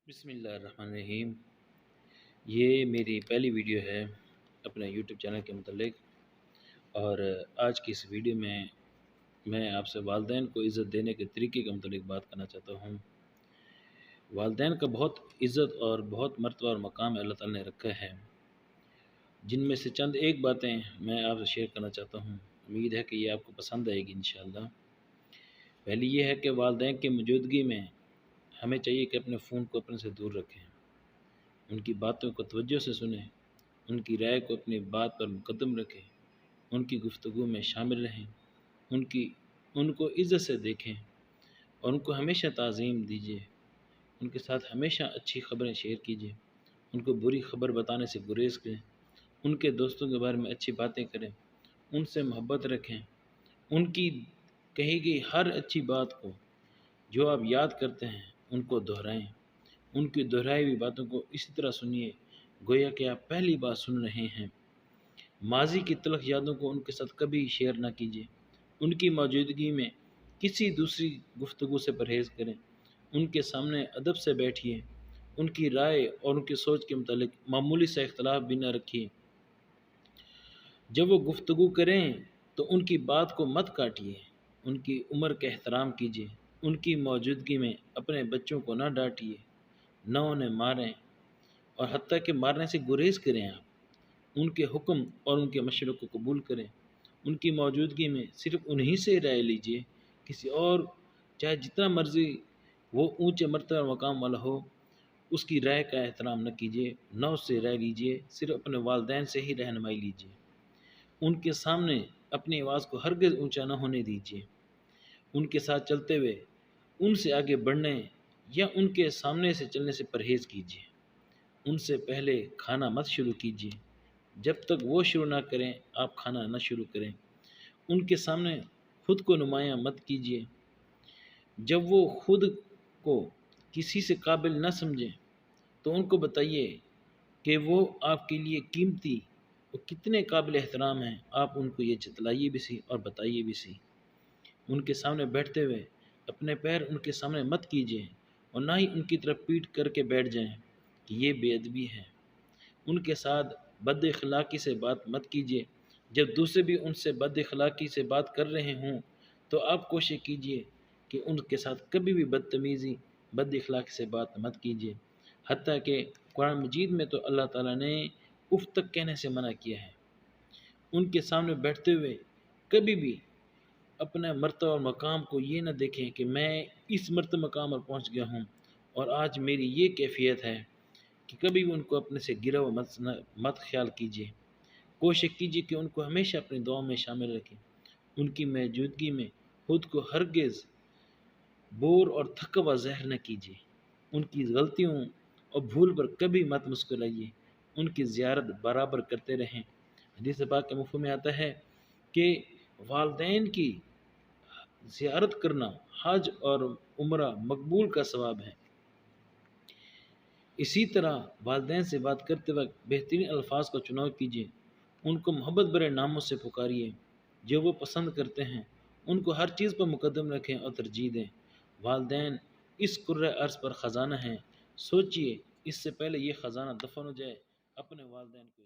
بسم اللہ الرحمن الرحیم۔ یہ میری پہلی ویڈیو ہے اپنے یوٹیوب چینل کے متعلق، اور آج کی اس ویڈیو میں آپ سے والدین کو عزت دینے کے طریقے کے متعلق بات کرنا چاہتا ہوں۔ والدین کا بہت عزت اور بہت مرتبہ اور مقام اللہ تعالیٰ نے رکھا ہے، جن میں سے چند ایک باتیں میں آپ سے شیئر کرنا چاہتا ہوں۔ امید ہے کہ یہ آپ کو پسند آئے گی انشاءاللہ۔ پہلی یہ ہے کہ والدین کی موجودگی میں ہمیں چاہیے کہ اپنے فون کو اپنے سے دور رکھیں، ان کی باتوں کو توجہ سے سنیں، ان کی رائے کو اپنی بات پر مقدم رکھیں، ان کی گفتگو میں شامل رہیں، ان کو عزت سے دیکھیں اور ان کو ہمیشہ تعظیم دیجیے، ان کے ساتھ ہمیشہ اچھی خبریں شیئر کیجیے، ان کو بری خبر بتانے سے گریز کریں، ان کے دوستوں کے بارے میں اچھی باتیں کریں، ان سے محبت رکھیں، ان کی کہی گئی ہر اچھی بات کو جو آپ یاد کرتے ہیں ان کو دہرائیں، ان کی دہرائی ہوئی باتوں کو اسی طرح سنیے گویا کہ آپ پہلی بار سن رہے ہیں۔ ماضی کی تلخ یادوں کو ان کے ساتھ کبھی شیئر نہ کیجیے، ان کی موجودگی میں کسی دوسری گفتگو سے پرہیز کریں، ان کے سامنے ادب سے بیٹھیے، ان کی رائے اور ان کی سوچ کے متعلق معمولی سا اختلاف بھی نہ رکھیے۔ جب وہ گفتگو کریں تو ان کی بات کو مت کاٹیے، ان کی عمر کا احترام کیجیے، ان کی موجودگی میں اپنے بچوں کو نہ ڈانٹیے، نہ انہیں ماریں، اور حتیٰ کہ مارنے سے گریز کریں۔ آپ ان کے حکم اور ان کے مشوروں کو قبول کریں، ان کی موجودگی میں صرف انہی سے رائے لیجیے، کسی اور چاہے جتنا مرضی وہ اونچے مرتبہ اور مقام والا ہو، اس کی رائے کا احترام نہ کیجیے، نہ اس سے رائے لیجیے، صرف اپنے والدین سے ہی رہنمائی لیجیے۔ ان کے سامنے اپنی آواز کو ہرگز اونچا نہ ہونے دیجیے۔ ان کے ساتھ چلتے ہوئے ان سے آگے بڑھنے یا ان کے سامنے سے چلنے سے پرہیز کیجیے۔ ان سے پہلے کھانا مت شروع کیجیے، جب تک وہ شروع نہ کریں آپ کھانا نہ شروع کریں۔ ان کے سامنے خود کو نمایاں مت کیجیے، جب وہ خود کو کسی سے قابل نہ سمجھیں تو ان کو بتائیے کہ وہ آپ کے لیے قیمتی اور کتنے قابل احترام ہیں، آپ ان کو یہ جتلائیے بھی سی اور بتائیے بھی سی۔ ان کے سامنے بیٹھتے ہوئے اپنے پیر ان کے سامنے مت کیجیے، اور نہ ہی ان کی طرف پیٹ کر کے بیٹھ جائیں کہ یہ بے ادبی ہے۔ ان کے ساتھ بد اخلاقی سے بات مت کیجیے، جب دوسرے بھی ان سے بد اخلاقی سے بات کر رہے ہوں تو آپ کوشش کیجیے کہ ان کے ساتھ کبھی بھی بدتمیزی بد اخلاقی سے بات مت کیجیے۔ حتیٰ کہ قرآن مجید میں تو اللہ تعالیٰ نے اف تک کہنے سے منع کیا ہے۔ ان کے سامنے بیٹھتے ہوئے کبھی بھی اپنے مرتبہ اور مقام کو یہ نہ دیکھیں کہ میں اس مرتبہ مقام پر پہنچ گیا ہوں اور آج میری یہ کیفیت ہے، کہ کبھی بھی ان کو اپنے سے گرا ہوا مت خیال کیجیے۔ کوشش کیجیے کہ ان کو ہمیشہ اپنی دعاؤں میں شامل رکھیں۔ ان کی موجودگی میں خود کو ہرگز بور اور تھکا ہوا ظاہر نہ کیجیے۔ ان کی غلطیوں اور بھول پر کبھی مت مسکرائیے، ان کی زیارت برابر کرتے رہیں۔ حدیث پاک کے مفہوم میں آتا ہے کہ والدین کی زیارت کرنا حج اور عمرہ مقبول کا ثواب ہے۔ اسی طرح والدین سے بات کرتے وقت بہترین الفاظ کا چناؤ کیجیے، ان کو محبت بھرے ناموں سے پکاریے جو وہ پسند کرتے ہیں، ان کو ہر چیز پر مقدم رکھیں اور ترجیح دیں۔ والدین اس کرۂ ارض پر خزانہ ہیں، سوچئے اس سے پہلے یہ خزانہ دفن ہو جائے، اپنے والدین کو